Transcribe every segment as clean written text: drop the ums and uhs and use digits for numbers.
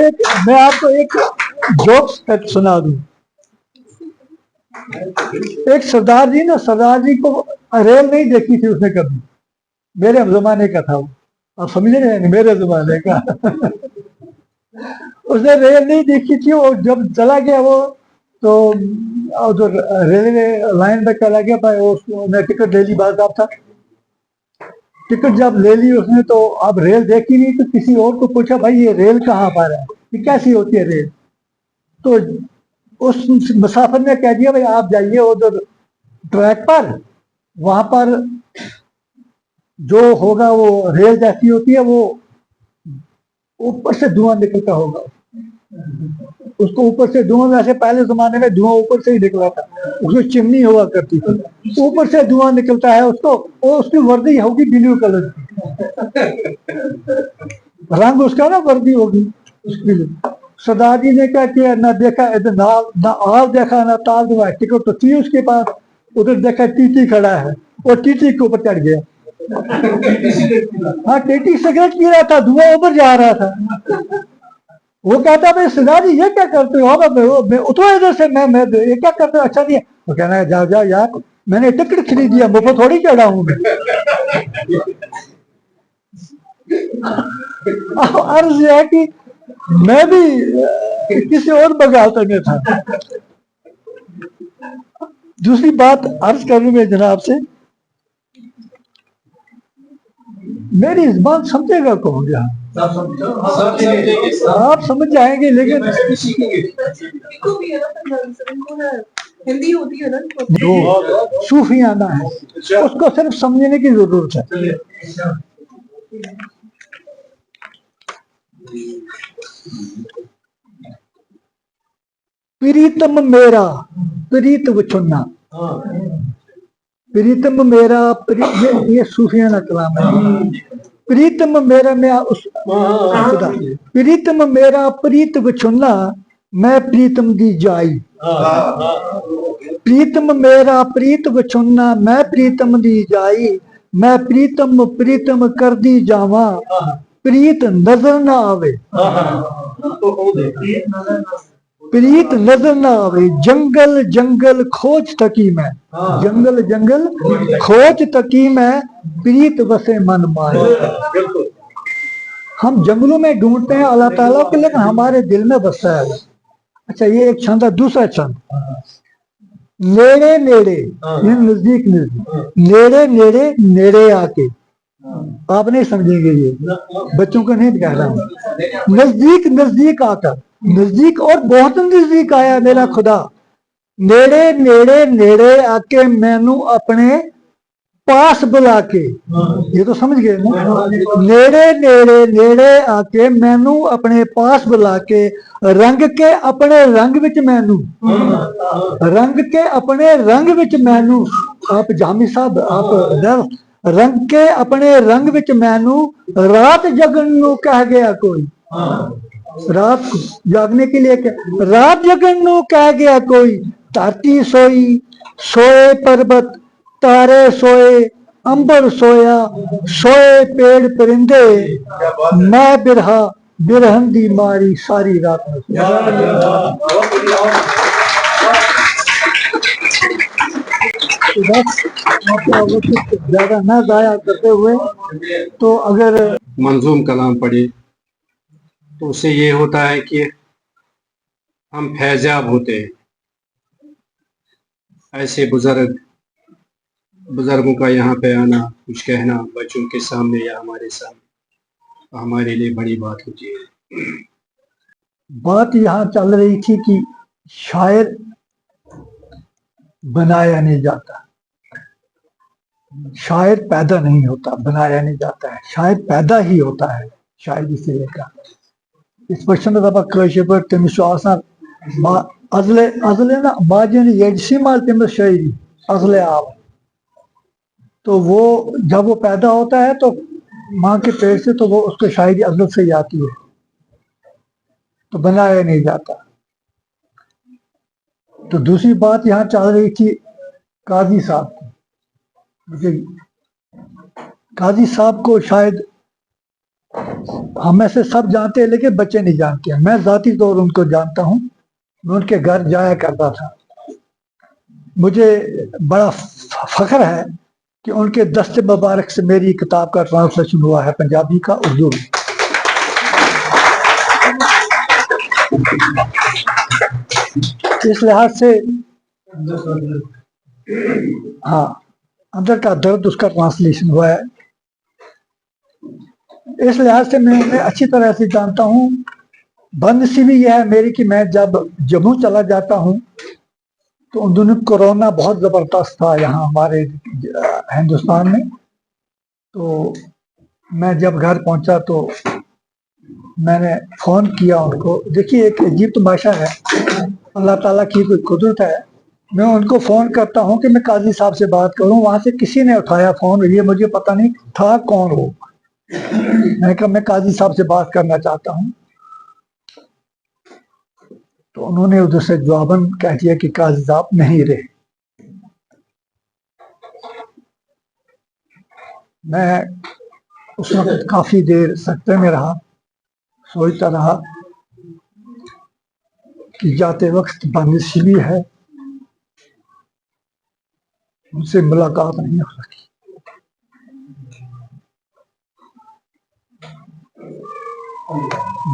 मैं आपको एक जोक सुना दूं। एक सरदार जी को रेल नहीं देखी थी उसने कभी, मेरे जमाने का था वो, आप समझ रहे हैं, मेरे जमाने का उसने रेल नहीं देखी थी, और जब चला गया वो तो जो रेलवे लाइन पे चला गया भाई, उसने टिकट ले ली, बात था, टिकट जब ले ली उसने तो अब रेल देखी नहीं, तो किसी और को पूछा भाई ये रेल कहाँ पर है, ये कैसी होती है रेल, तो उस मुसाफिर ने कह दिया भाई आप जाइए उधर ट्रैक पर, वहां पर जो होगा वो रेल जैसी होती है, वो ऊपर से धुआं निकलता होगा, उसको ऊपर से धुआं, वैसे पहले जमाने में धुआं ऊपर से ही निकला था, उसमें चिमनी हुआ करती थी, ऊपर से धुआं निकलता है उसको, और उसकी वर्दी होगी ब्लू कलर की, रंग उसका ना वर्दी होगी उसकी। सरदार जी ने क्या किया, ना देखा इधर, ना आव देखा ना ताल दुआ, टिकट तो थी उसके पास, उधर देखा टीटी खड़ा है, और टीटी के ऊपर चढ़ गया। हाँ, टीटी सिगरेट पी रहा था, धुआं ऊपर जा रहा था। वो कहता भाई सरदार जी ये क्या करते हो, मैं उठो इधर से, मैं ये क्या करते हो, अच्छा नहीं है। वो कहना है जाओ जाओ यार, मैंने टिकट खरीद दिया, मुफ्त थोड़ी चढ़ा हूं मैं। अर्ज है कि मैं भी किसी और बगावत में था। दूसरी बात अर्ज करूं मैं जनाब से, मेरी जुबान समझेगा कौन यहाँ, आप समझ जाएंगे, लेकिन हिंदी होती है ना, जो सूफियाना है उसको सिर्फ समझने की जरूरत है। प्रीतम मेरा प्रीत वचुन्ना, प्रीतम मेरा ये सूफियाना कलाम है। प्रीतम मेरा, मैं उस खुदा, प्रीतम मेरा प्रीत वचुन्ना, मैं प्रीतम दी जाई, प्रीतम मेरा प्रीत वचुन्ना, मैं प्रीतम दी जाई, मैं प्रीतम प्रीतम कर दी जावा, प्रीत नजर ना आवे, प्रीत नजर ना आवे, जंगल जंगल खोज तकी मैं, जंगल जंगल खोज तकी मैं, प्रीत वसे मन माए। हम जंगलों में ढूंढते हैं अल्लाह ताला के, लेकिन हमारे दिल में बसता है। अच्छा, ये एक छंद है। दूसरा छंद, नेड़े नेड़े, नजदीक नजदीक, नेड़े नेड़े नेड़े आके, आप नहीं समझेंगे, ये बच्चों को नहीं कह रहा हूं। नजदीक नजदीक आकर, नजदीक और बहुत नजदीक आया मेरा खुदा, नेड़े नेड़े नेड़े आके मैनू अपने पास बुला के, ये तो समझ गए ना, नेड़े नेड़े नेड़े आके मैनू अपने पास बुला के, रंग के अपने रंग विच मैनू, रंग के अपने रंग विच मैनू, आप जामी साहब आप, रंग के अपने रंग विच मैनू, रात जगन नू कह गया कोई, रात जागने के लिए क्या, रात जगन नू कह गया कोई, धरती सोई सोए पर्वत, तारे सोए अंबर सोया, सोए पेड़ परिंदे, मैं बिरहा बिरहन दी मारी सारी रात में। ज्यादा ना जाया करते हुए, तो अगर मंजूम कलाम पढ़े तो उससे ये होता है कि हम फैजाब होते हैं। ऐसे बुजुर्गों का यहाँ पे आना, कुछ कहना बच्चों के सामने या हमारे सामने, हमारे लिए बड़ी बात होती है। बात यहाँ चल रही थी कि शायर बनाया नहीं जाता, शायर पैदा नहीं होता, बनाया नहीं जाता है, शायर पैदा ही होता है। शायरी से लेकर इस क्वेश्चन का तमिस अजले अजले ना बाजन यजसी माल तमिस शायरी अजले आप, तो वो जब वो पैदा होता है तो माँ के पेट से, तो वो उसको शायरी अजल से ही आती है, तो बनाया नहीं जाता। तो दूसरी बात यहाँ चल रही थी काजी साहब की, काजी साहब को शायद हम में से सब जानते हैं लेकिन बच्चे नहीं जानते हैं। मैं जाती तौर उनको जानता हूँ, मैं उनके घर जाया करता था। मुझे बड़ा फख्र है कि उनके दस्ते मुबारक से मेरी किताब का ट्रांसलेशन हुआ है पंजाबी का उर्दू में। इस लिहाज से हाँ, अंदर का दर्द उसका ट्रांसलेशन हुआ है। इस लिहाज से मैं उन्हें अच्छी तरह से जानता हूँ। बदनसीबी यह है मेरी कि मैं जब जम्मू चला जाता हूँ तो उन दिनों कोरोना बहुत ज़बरदस्त था यहाँ हमारे हिंदुस्तान में। तो मैं जब घर पहुंचा तो मैंने फ़ोन किया उनको। देखिए, एक अजीब तमाशा है, अल्लाह ताला की कोई कुदरत है। मैं उनको फ़ोन करता हूँ कि मैं काजी साहब से बात करूँ, वहाँ से किसी ने उठाया फ़ोन, ये मुझे पता नहीं था कौन हो। मैंने कहा मैं काजी साहब से बात करना चाहता हूँ। तो उन्होंने उधर से जवाबन कह दिया कि काजी साहब नहीं रहे। मैं उस वक्त काफ़ी देर सकते में रहा, सोचता रहा कि जाते वक्त बदनसीबी है, उनसे मुलाकात नहीं हो सकी।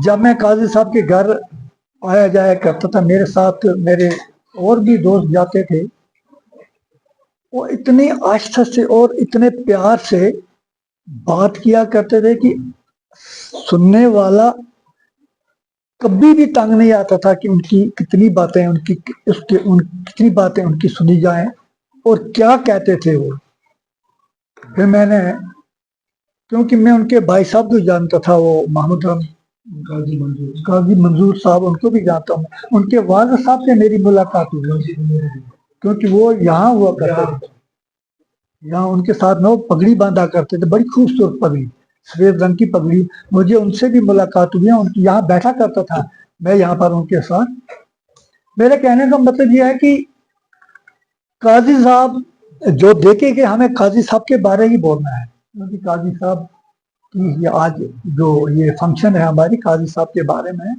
जब मैं काजी साहब के घर आया जाया करता था, मेरे साथ मेरे और भी दोस्त जाते थे। वो इतनी आस्था से और इतने प्यार से बात किया करते थे कि सुनने वाला कभी भी तंग नहीं आता था कि उनकी कितनी बातें कितनी बातें उनकी सुनी जाएं और क्या कहते थे वो। फिर मैंने, क्योंकि मैं उनके भाई साहब को जानता था, वो महमूद काजी मंजूर साहब, उनको भी जानता हूँ। उनके वालिद साहब से मेरी मुलाकात हुई क्योंकि वो यहाँ हुआ करते थे। यहाँ उनके साथ में वो पगड़ी बांधा करते थे, बड़ी खूबसूरत पगड़ी, सफेद रंग की पगड़ी। मुझे उनसे भी मुलाकात हुई है, उनकी यहाँ बैठा करता था मैं यहाँ पर उनके साथ। मेरे कहने का मतलब यह है कि काजी साहब जो देखे कि हमें काजी साहब के बारे ही बोलना है, क्योंकि काजी साहब की ये आज जो ये फंक्शन है हमारी काजी साहब के बारे में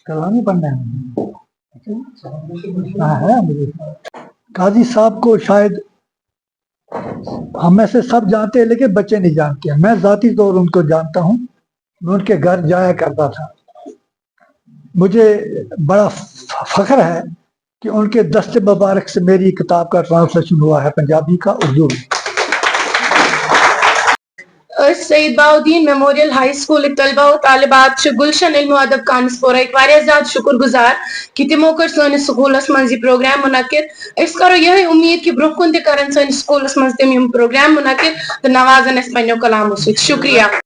कलामी पढ़ना है मुझे। काजी साहब को शायद हम में से सब जानते हैं लेकिन बच्चे नहीं जानते हैं। मैं जाती तौर उनको जानता हूँ, मैं उनके घर जाया करता था। मुझे बड़ा फख्र है कि उनके दस्ते मुबारक से मेरी किताब का ट्रांसलेशन हुआ है पंजाबी का उर्दू में। Saeed Bahauddin memorial high school तलबा और तालिबात गुलशन इल्म अदब कानसपोरा ज्यादा शुक्रगुजार कि तिमो कर सैनिस स्कूलस मज यह प्रोग्राम मुनकिद। अस करो यही उम्मीद कि ब्रोह कुन तह करन सैनिस स्कूलस मज तिम प्रोग्राम मुनकिद तो नवाजन अस पन्नो कलामो सत। शुक्रिया।